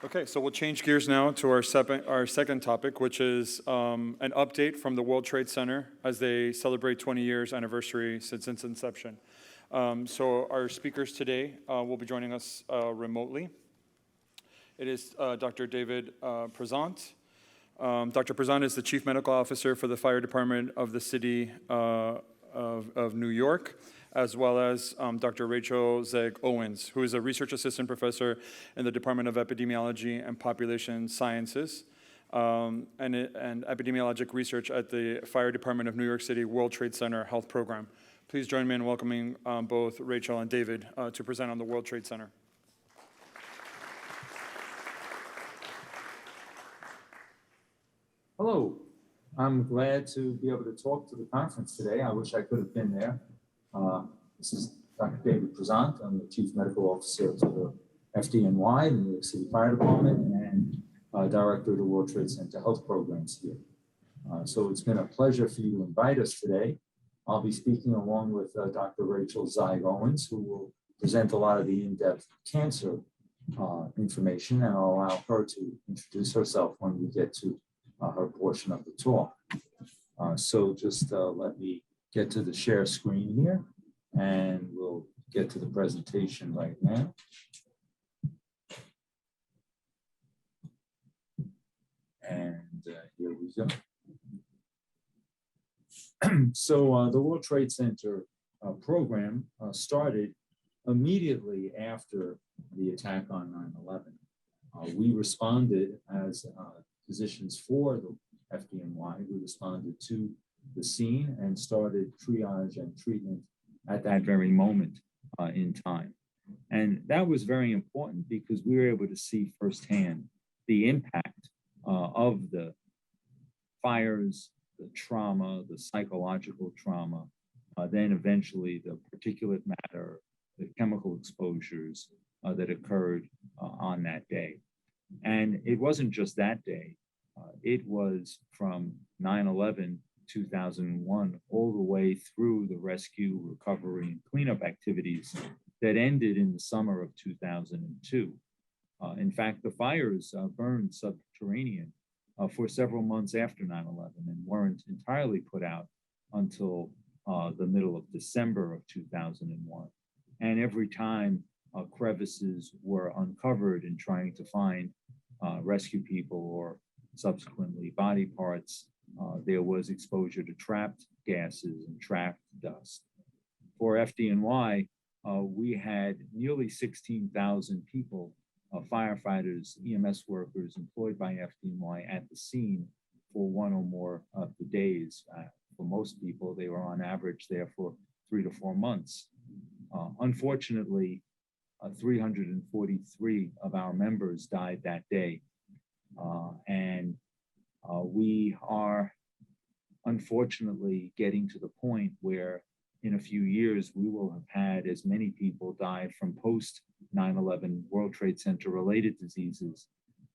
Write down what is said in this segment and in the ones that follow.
Okay, so we'll change gears now to our second topic, which is an update from the World Trade Center as they celebrate 20 years anniversary since its inception. So our speakers today will be joining us remotely. It is Dr. David Prezant. Dr. Prezant is the Chief Medical Officer for the Fire Department of the City of New York, as well as Dr. Rachel Zeig-Owens, who is a Research Assistant Professor in the Department of Epidemiology and Population Sciences and Epidemiologic Research at the Fire Department of New York City World Trade Center Health Program. Please join me in welcoming both Rachel and David to present on the World Trade Center. Hello, I'm glad to be able to talk to the conference today. I wish I could have been there. This is Dr. David Prezant. I'm the Chief Medical Officer to the FDNY, the New York City Fire Department, and Director of the World Trade Center Health Programs here. So it's been a pleasure for you to invite us today. I'll be speaking along with Dr. Rachel Zeig-Owens, who will present a lot of the in-depth cancer information, and I'll allow her to introduce herself when we get to her portion of the talk. So just let me get to the share screen here, and we'll get to the presentation right now. And here we go. So the World Trade Center program started immediately after the attack on 9/11. We responded as physicians for the FDNY. We responded to the scene and started triage and treatment at that very moment in time. And that was very important because we were able to see firsthand the impact of the fires, the trauma, the psychological trauma, then eventually the particulate matter, the chemical exposures that occurred on that day. And it wasn't just that day. It was from 9/11, 2001, all the way through the rescue, recovery, and cleanup activities that ended in the summer of 2002. In fact, the fires burned subterranean for several months after 9/11 and weren't entirely put out until the middle of December of 2001. And every time crevices were uncovered in trying to find rescue people or subsequently body parts, there was exposure to trapped gases and trapped dust. For FDNY, we had nearly 16,000 people, firefighters, EMS workers employed by FDNY at the scene for one or more of the days. For most people, they were on average there for 3 to 4 months. Unfortunately, 343 of our members died that day. And we are unfortunately getting to the point where in a few years, we will have had as many people die from post 9/11 World Trade Center related diseases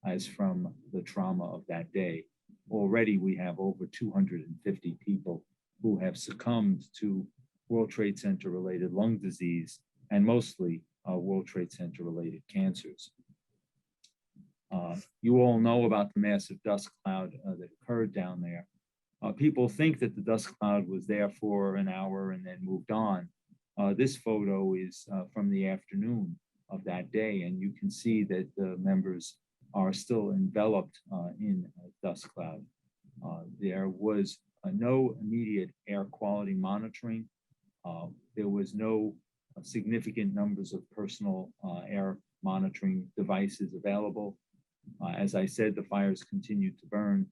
as from the trauma of that day. Already we have over 250 people who have succumbed to World Trade Center related lung disease and mostly World Trade Center related cancers. You all know about the massive dust cloud that occurred down there. People think that the dust cloud was there for an hour and then moved on. This photo is from the afternoon of that day, and you can see that the members are still enveloped in a dust cloud. There was no immediate air quality monitoring. There was no significant numbers of personal air monitoring devices available. As I said, the fires continued to burn,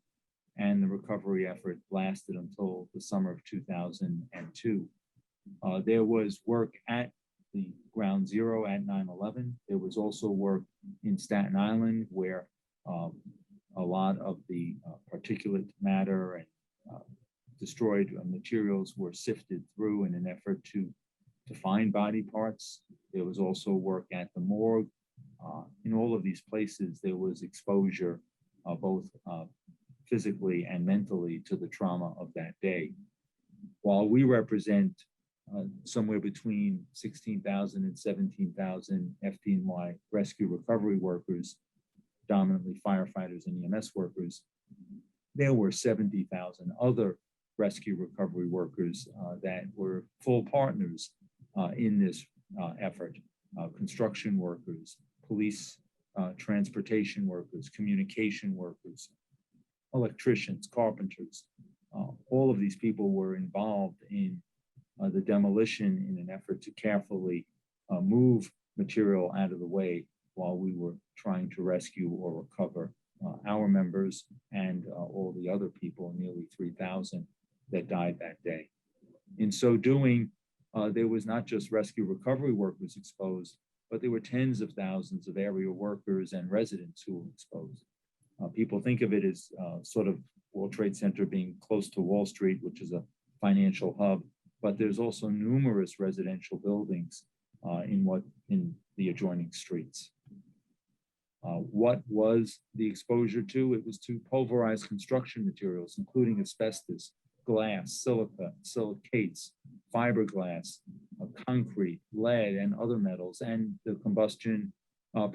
and the recovery effort lasted until the summer of 2002. There was work at the ground zero at 9/11. There was also work in Staten Island where a lot of the particulate matter and destroyed materials were sifted through in an effort to find body parts. There was also work at the morgue. In all of these places, there was exposure both physically and mentally to the trauma of that day. While we represent somewhere between 16,000 and 17,000 FDNY rescue recovery workers, predominantly firefighters and EMS workers, there were 70,000 other rescue recovery workers that were full partners in this effort. Construction workers, police, transportation workers, communication workers, electricians, carpenters. All of these people were involved in the demolition in an effort to carefully move material out of the way while we were trying to rescue or recover our members and all the other people, nearly 3,000 that died that day. In so doing, there was not just rescue recovery workers exposed, but there were tens of thousands of area workers and residents who were exposed. People think of it as sort of World Trade Center being close to Wall Street, which is a financial hub, but there's also numerous residential buildings in the adjoining streets. What was the exposure to? It was to pulverized construction materials, including asbestos, glass, silica, silicates, fiberglass, concrete, lead, and other metals, and the combustion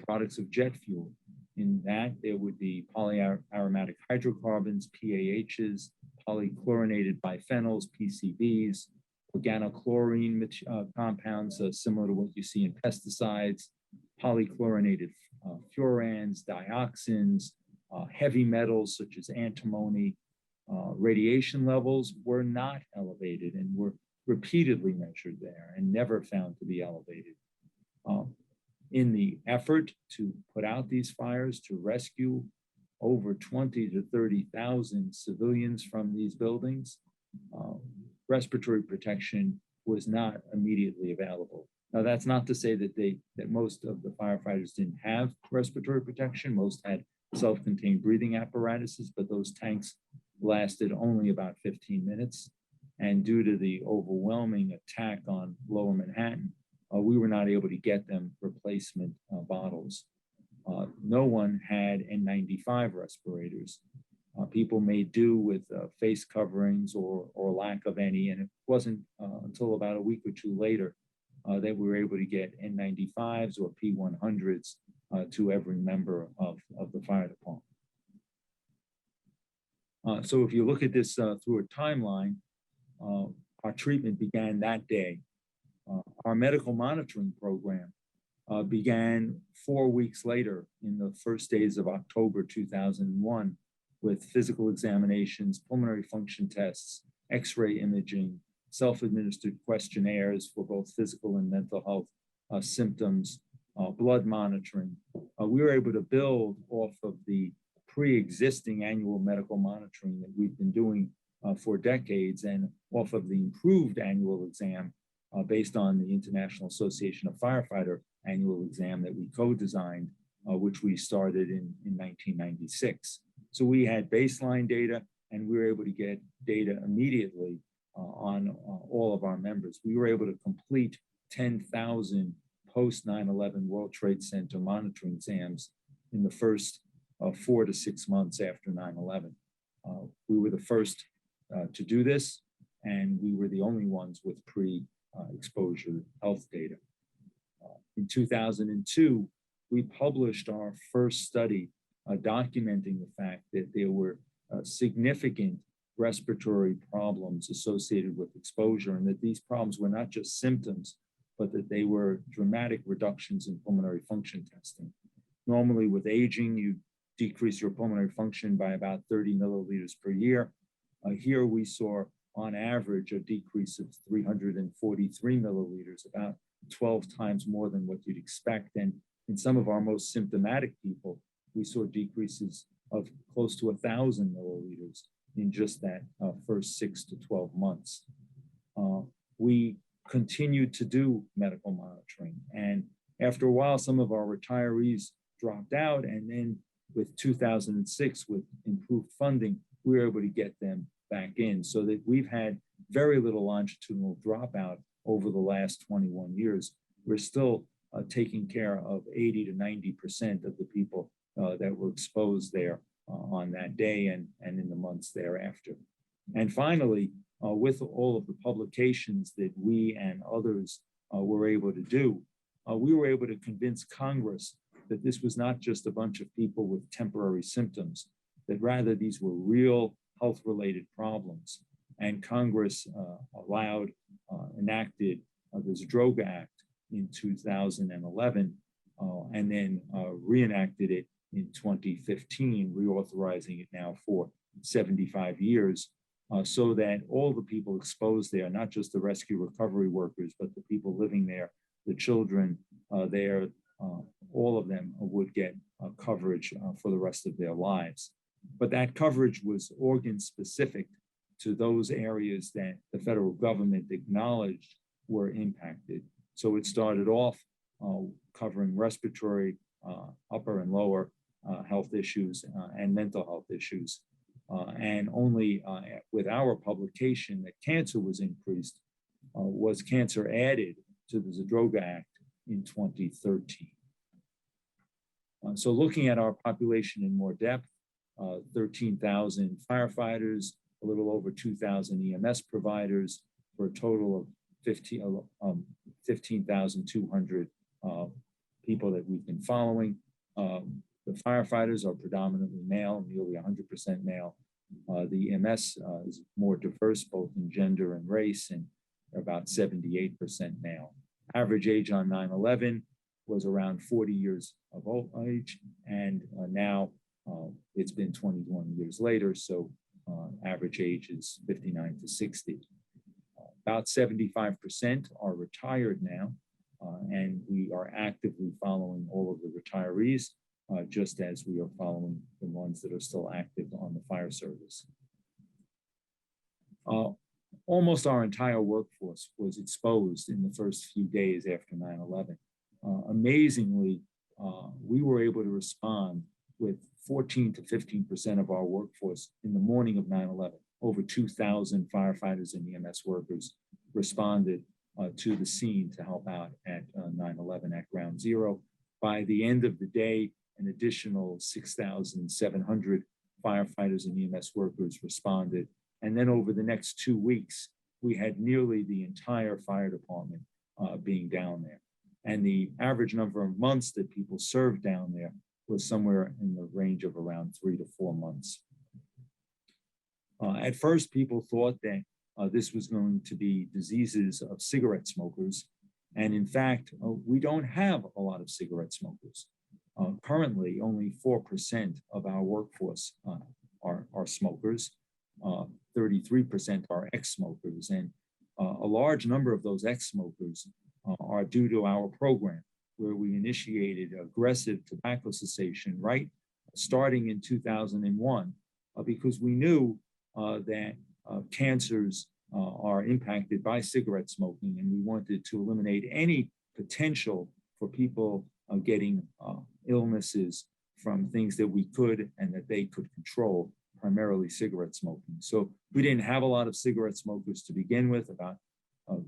products of jet fuel. In that, there would be polyaromatic hydrocarbons, PAHs, polychlorinated biphenyls, PCBs, organochlorine compounds similar to what you see in pesticides, polychlorinated furans, dioxins, heavy metals such as antimony. Radiation levels were not elevated and were repeatedly measured there and never found to be elevated. In the effort to put out these fires, to rescue over 20 to 30,000 civilians from these buildings, respiratory protection was not immediately available. Now, that's not to say that most of the firefighters didn't have respiratory protection. Most had self-contained breathing apparatuses, but those tanks lasted only about 15 minutes. And due to the overwhelming attack on Lower Manhattan, we were not able to get them replacement bottles. No one had N95 respirators. People made do with face coverings or lack of any, and it wasn't until about a week or two later that we were able to get N95s or P100s to every member of the fire department. So if you look at this through a timeline, our treatment began that day. Our medical monitoring program began 4 weeks later in the first days of October 2001 with physical examinations, pulmonary function tests, X-ray imaging, self-administered questionnaires for both physical and mental health symptoms, blood monitoring. We were able to build off of the pre-existing annual medical monitoring that we've been doing for decades and off of the improved annual exam based on the International Association of Firefighter annual exam that we co-designed, which we started in 1996. So we had baseline data and we were able to get data immediately on all of our members. We were able to complete 10,000 post 9/11 World Trade Center monitoring exams in the first 4 to 6 months after 9/11. We were the first to do this, and we were the only ones with pre-exposure health data. In 2002, we published our first study documenting the fact that there were significant respiratory problems associated with exposure, and that these problems were not just symptoms, but that they were dramatic reductions in pulmonary function testing. Normally with aging, you decrease your pulmonary function by about 30 milliliters per year. Here we saw on average a decrease of 343 milliliters, about 12 times more than what you'd expect. And in some of our most symptomatic people, we saw decreases of close to 1,000 milliliters in just that first 6 to 12 months. We continued to do medical monitoring. And after a while, some of our retirees dropped out. And then with 2006, with improved funding, we were able to get them back in, so that we've had very little longitudinal dropout over the last 21 years. We're still taking care of 80 to 90% of the people that were exposed there on that day and in the months thereafter. And finally, with all of the publications that we and others were able to do, we were able to convince Congress that this was not just a bunch of people with temporary symptoms, that rather these were real health-related problems. And Congress enacted the Zdroga Act in 2011, and then reenacted it in 2015, reauthorizing it now for 75 years, so that all the people exposed there, not just the rescue recovery workers, but the people living there, the children there, all of them would get coverage for the rest of their lives. But that coverage was organ specific to those areas that the federal government acknowledged were impacted. So it started off covering respiratory, upper and lower health issues and mental health issues. And only with our publication that cancer was increased, was cancer added to the Zdroga Act in 2013. So looking at our population in more depth, 13,000 firefighters, a little over 2,000 EMS providers, for a total of 15,200 people that we've been following. The firefighters are predominantly male, nearly 100% male. The EMS is more diverse, both in gender and race, and about 78% male. Average age on 9/11 was around 40 years of age, and now it's been 21 years later, so average age is 59 to 60. About 75% are retired now, and we are actively following all of the retirees, just as we are following the ones that are still active on the fire service. Almost our entire workforce was exposed in the first few days after 9/11. Amazingly, we were able to respond with 14 to 15% of our workforce in the morning of 9/11. Over 2,000 firefighters and EMS workers responded to the scene to help out at 9/11 at ground zero. By the end of the day, an additional 6,700 firefighters and EMS workers responded. And then over the next 2 weeks, we had nearly the entire fire department being down there. And the average number of months that people served down there was somewhere in the range of around 3 to 4 months. At first, people thought that this was going to be diseases of cigarette smokers. And in fact, we don't have a lot of cigarette smokers. Currently, only 4% of our workforce are smokers. 33% are ex-smokers. And a large number of those ex-smokers are due to our program, where we initiated aggressive tobacco cessation starting in 2001, because we knew that cancers are impacted by cigarette smoking, and we wanted to eliminate any potential for people getting illnesses from things that we could and that they could control, primarily cigarette smoking. So we didn't have a lot of cigarette smokers to begin with, about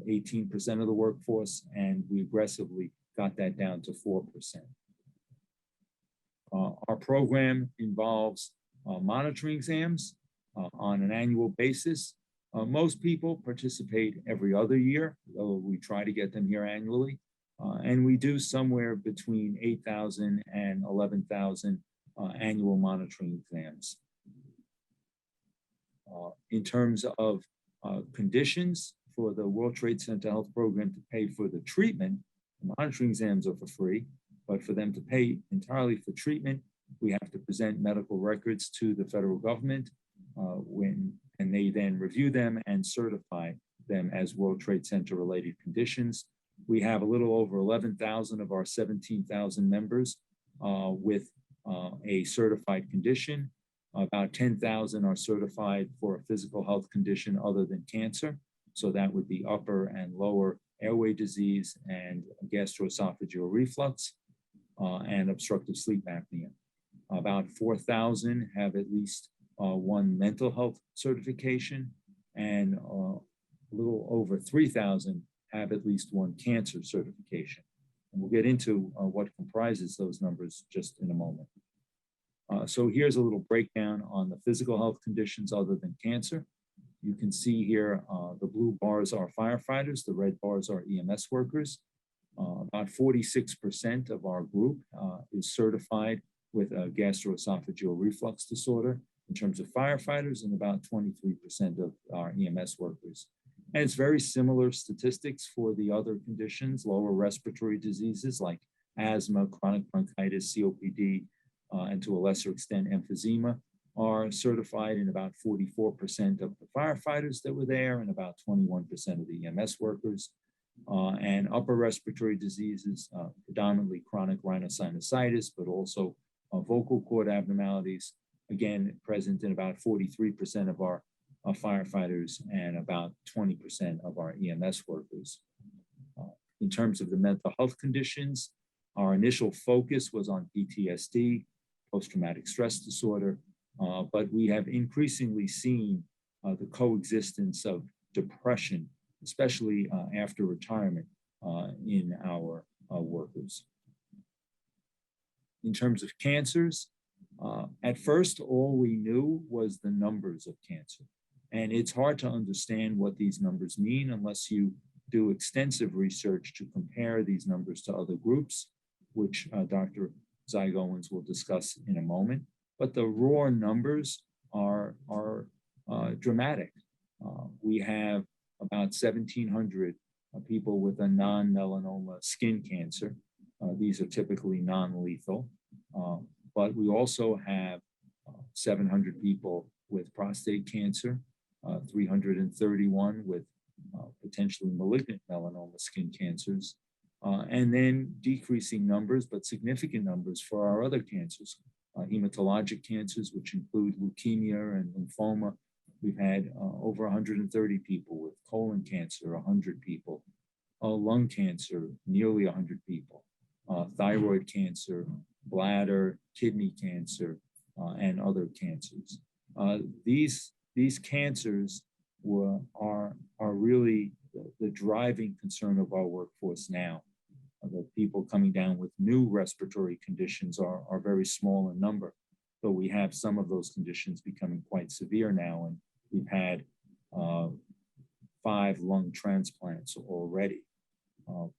18% of the workforce, and we aggressively got that down to 4%. Our program involves monitoring exams on an annual basis. Most people participate every other year, though we try to get them here annually. And we do somewhere between 8,000 and 11,000 annual monitoring exams. In terms of conditions for the World Trade Center Health Program to pay for the treatment, the monitoring exams are for free, but for them to pay entirely for treatment, we have to present medical records to the federal government and they then review them and certify them as World Trade Center related conditions. We have a little over 11,000 of our 17,000 members with a certified condition. About 10,000 are certified for a physical health condition other than cancer. So that would be upper and lower airway disease and gastroesophageal reflux and obstructive sleep apnea. About 4,000 have at least one mental health certification, and a little over 3,000 have at least one cancer certification. And we'll get into what comprises those numbers just in a moment. So here's a little breakdown on the physical health conditions other than cancer. You can see here the blue bars are firefighters, the red bars are EMS workers. About 46% of our group is certified with a gastroesophageal reflux disorder in terms of firefighters, and about 23% of our EMS workers. And it's very similar statistics for the other conditions, lower respiratory diseases like asthma, chronic bronchitis, COPD, and to a lesser extent, emphysema, are certified in about 44% of the firefighters that were there and about 21% of the EMS workers. And upper respiratory diseases, predominantly chronic rhinosinusitis, but also vocal cord abnormalities, again, present in about 43% of our firefighters and about 20% of our EMS workers. In terms of the mental health conditions, our initial focus was on PTSD, post-traumatic stress disorder, but we have increasingly seen the coexistence of depression, especially after retirement in our workers. In terms of cancers, at first, all we knew was the numbers of cancer. And it's hard to understand what these numbers mean unless you do extensive research to compare these numbers to other groups, which Dr. Zeig-Owens will discuss in a moment. But the raw numbers are dramatic. We have about 1,700 people with a non-melanoma skin cancer. These are typically non-lethal. But we also have 700 people with prostate cancer, 331 with potentially malignant melanoma skin cancers, and then decreasing numbers, but significant numbers for our other cancers, hematologic cancers, which include leukemia and lymphoma. We've had over 130 people with colon cancer, 100 people, lung cancer, nearly 100 people, thyroid cancer, bladder, kidney cancer, and other cancers. These cancers are really the driving concern of our workforce now. The people coming down with new respiratory conditions are very small in number, but we have some of those conditions becoming quite severe now, and we've had 5 lung transplants already.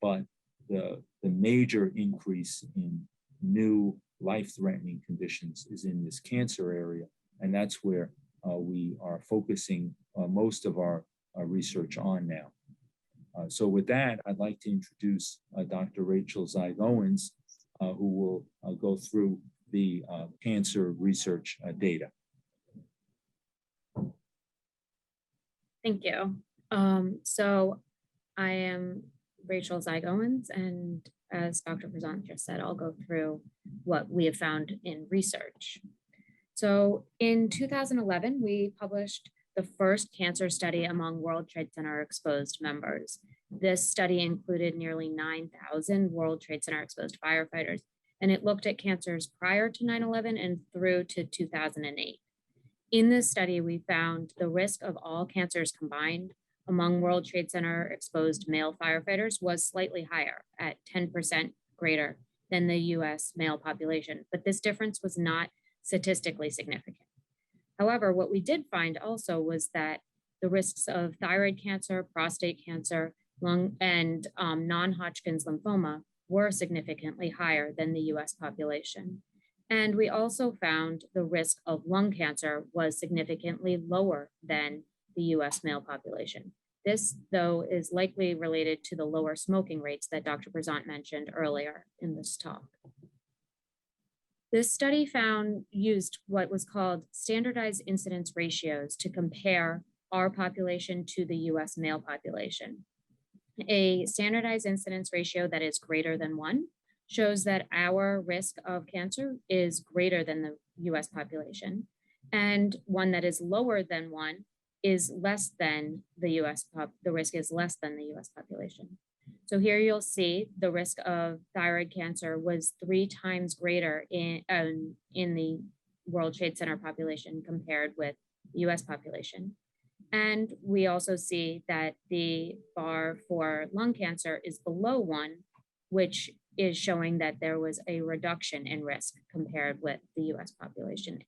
But the major increase in new life-threatening conditions is in this cancer area, and that's where we are focusing most of our research on now. So with that, I'd like to introduce Dr. Rachel Zeig-Owens, who will go through the cancer research data. Thank you. So I am Rachel Zeig-Owens, and as Dr. Prezant just said, I'll go through what we have found in research. So in 2011, we published the first cancer study among World Trade Center exposed members. This study included nearly 9,000 World Trade Center exposed firefighters, and it looked at cancers prior to 9/11 and through to 2008. In this study, we found the risk of all cancers combined among World Trade Center exposed male firefighters was slightly higher at 10% greater than the US male population, but this difference was not statistically significant. However, what we did find also was that the risks of thyroid cancer, prostate cancer, lung, and non-Hodgkin's lymphoma were significantly higher than the US population. And we also found the risk of lung cancer was significantly lower than the US male population. This, though, is likely related to the lower smoking rates that Dr. Prezant mentioned earlier in this talk. This study used what was called standardized incidence ratios to compare our population to the US male population. A standardized incidence ratio that is greater than 1 shows that our risk of cancer is greater than the US population, and one that is lower than 1 is less than the the risk is less than the US population. So here you'll see the risk of thyroid cancer was 3 times greater in the World Trade Center population compared with the US population. And we also see that the bar for lung cancer is below 1, which is showing that there was a reduction in risk compared with the US population.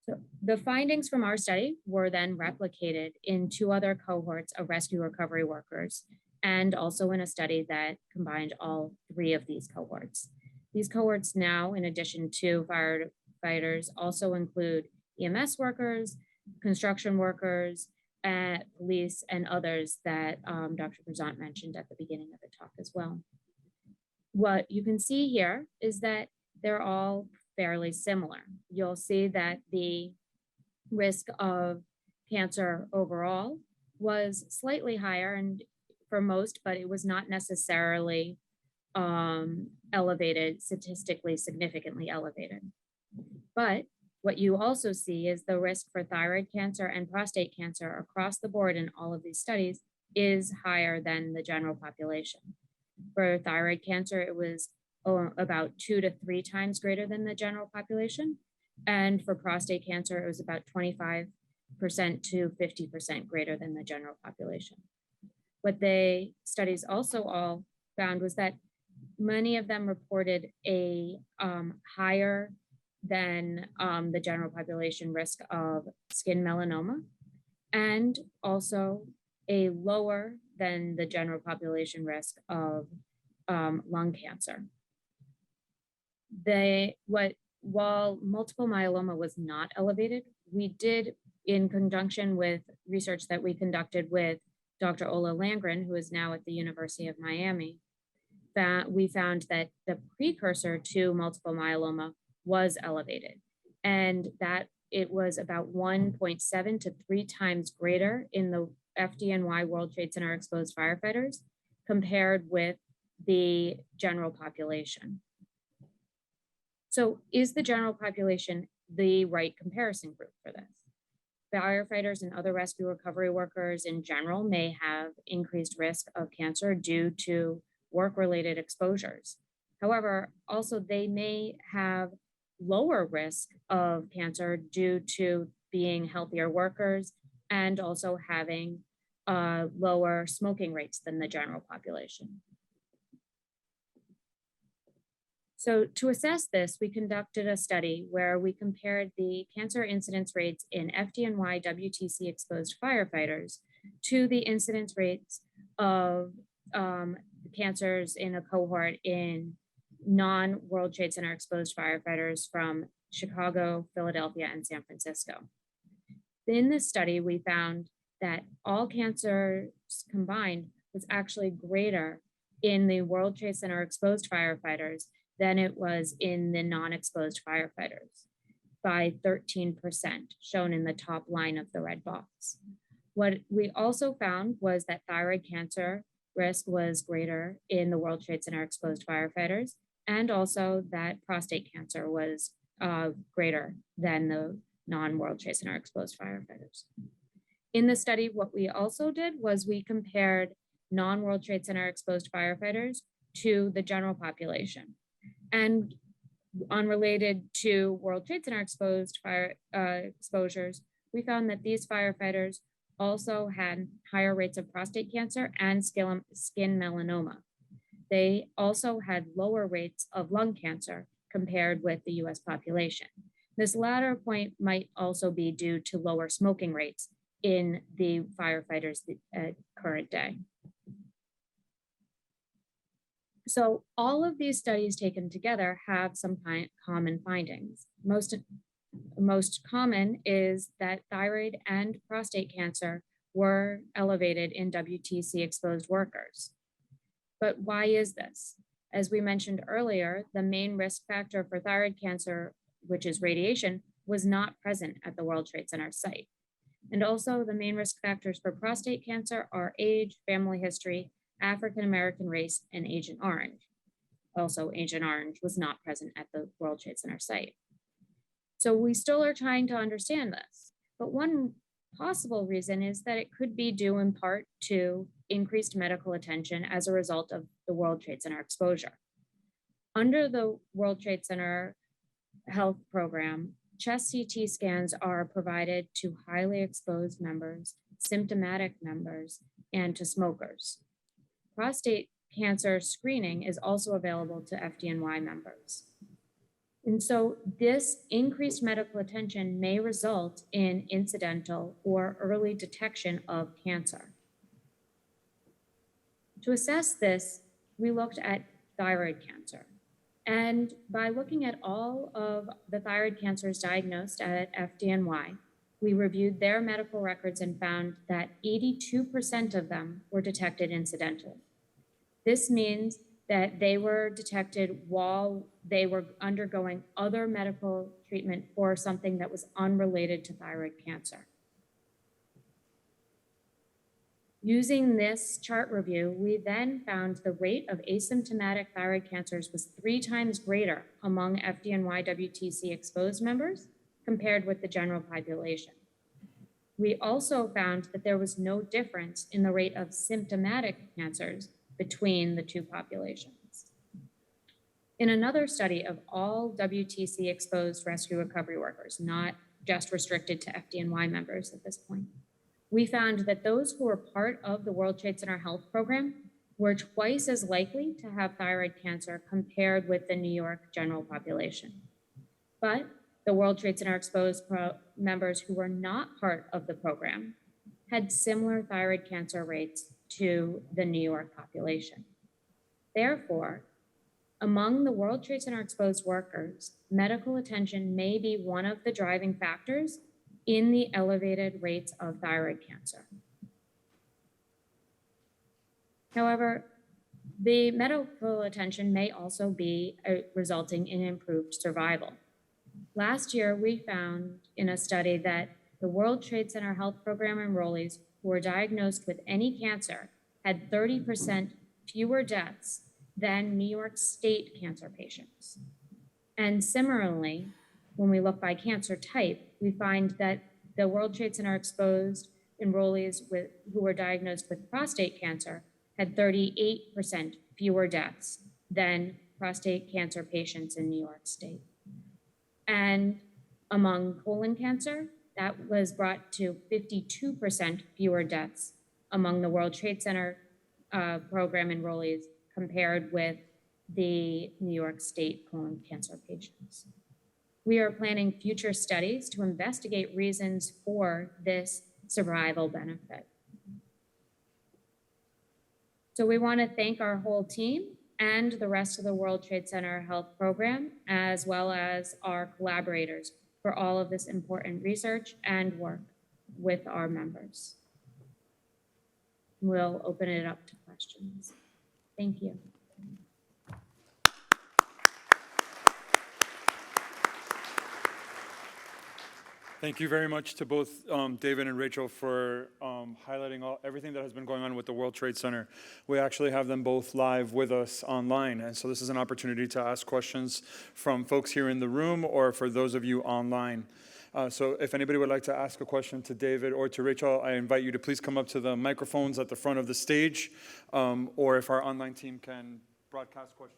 So the findings from our study were then replicated in 2 other cohorts of rescue recovery workers and also in a study that combined all three of these cohorts. These cohorts now, in addition to firefighters, also include EMS workers, construction workers, police, and others that Dr. Prezant mentioned at the beginning of the talk as well. What you can see here is that they're all fairly similar. You'll see that the risk of cancer overall was slightly higher and for most, but it was not necessarily elevated, statistically significantly elevated. But what you also see is the risk for thyroid cancer and prostate cancer across the board in all of these studies is higher than the general population. For thyroid cancer, it was about 2 to 3 times greater than the general population. And for prostate cancer, it was about 25% to 50% greater than the general population. What the studies also all found was that many of them reported a higher than the general population risk of skin melanoma, and also a lower than the general population risk of lung cancer. While multiple myeloma was not elevated, we did, in conjunction with research that we conducted with Dr. Ola Landgren, who is now at the University of Miami, that we found that the precursor to multiple myeloma was elevated, and that it was about 1.7 to 3 times greater in the FDNY World Trade Center exposed firefighters compared with the general population. So is the general population the right comparison group for this? Firefighters and other rescue recovery workers in general may have increased risk of cancer due to work-related exposures. However, also they may have lower risk of cancer due to being healthier workers and also having lower smoking rates than the general population. So to assess this, we conducted a study where we compared the cancer incidence rates in FDNY WTC exposed firefighters to the incidence rates of cancers in a cohort in non-World Trade Center exposed firefighters from Chicago, Philadelphia, and San Francisco. In this study, we found that all cancers combined was actually greater in the World Trade Center exposed firefighters than it was in the non-exposed firefighters by 13%, shown in the top line of the red box. What we also found was that thyroid cancer risk was greater in the World Trade Center exposed firefighters, and also that prostate cancer was greater than the non-World Trade Center exposed firefighters. In the study, what we also did was we compared non-World Trade Center exposed firefighters to the general population. And unrelated to World Trade Center exposed exposures, we found that these firefighters also had higher rates of prostate cancer and skin melanoma. They also had lower rates of lung cancer compared with the US population. This latter point might also be due to lower smoking rates in the firefighters at current day. So all of these studies taken together have some common findings. Most common is that thyroid and prostate cancer were elevated in WTC exposed workers. But why is this? As we mentioned earlier, the main risk factor for thyroid cancer, which is radiation, was not present at the World Trade Center site. And also the main risk factors for prostate cancer are age, family history, African-American race, and Agent Orange. Also, Agent Orange was not present at the World Trade Center site. So we still are trying to understand this, but one possible reason is that it could be due in part to increased medical attention as a result of the World Trade Center exposure. Under the World Trade Center health program, chest CT scans are provided to highly exposed members, symptomatic members, and to smokers. Prostate cancer screening is also available to FDNY members. And so this increased medical attention may result in incidental or early detection of cancer. To assess this, we looked at thyroid cancer. And by looking at all of the thyroid cancers diagnosed at FDNY, we reviewed their medical records and found that 82% of them were detected incidentally. This means that they were detected while they were undergoing other medical treatment for something that was unrelated to thyroid cancer. Using this chart review, we then found the rate of asymptomatic thyroid cancers was 3 times greater among FDNY WTC exposed members compared with the general population. We also found that there was no difference in the rate of symptomatic cancers between the two populations. In another study of all WTC exposed rescue recovery workers, not just restricted to FDNY members at this point, we found that those who were part of the World Trade Center Health Program were twice as likely to have thyroid cancer compared with the New York general population. But the World Trade Center exposed members who were not part of the program had similar thyroid cancer rates to the New York population. Therefore, among the World Trade Center exposed workers, medical attention may be one of the driving factors in the elevated rates of thyroid cancer. However, the medical attention may also be resulting in improved survival. Last year, we found in a study that the World Trade Center Health Program enrollees who were diagnosed with any cancer had 30% fewer deaths than New York State cancer patients. And similarly, when we look by cancer type, we find that the World Trade Center exposed enrollees who were diagnosed with prostate cancer had 38% fewer deaths than prostate cancer patients in New York State. And among colon cancer, that was brought to 52% fewer deaths among the World Trade Center program enrollees compared with the New York State colon cancer patients. We are planning future studies to investigate reasons for this survival benefit. So we want to thank our whole team and the rest of the World Trade Center Health Program, as well as our collaborators for all of this important research and work with our members. We'll open it up to questions. Thank you. Thank you very much to both David and Rachel for highlighting everything that has been going on with the World Trade Center. We actually have them both live with us online, and so this is an opportunity to ask questions from folks here in the room or for those of you online. So if anybody would like to ask a question to David or to Rachel, I invite you to please come up to the microphones at the front of the stage, or if our online team can broadcast questions.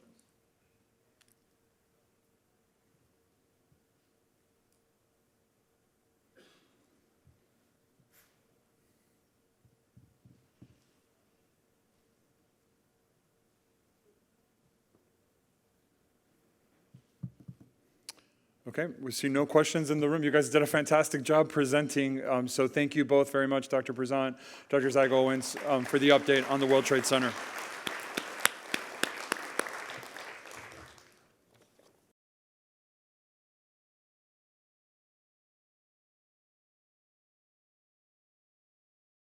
Okay, we see no questions in the room. You guys did a fantastic job presenting, so thank you both very much, Dr. Prezant, Dr. Zeig-Owens, for the update on the World Trade Center.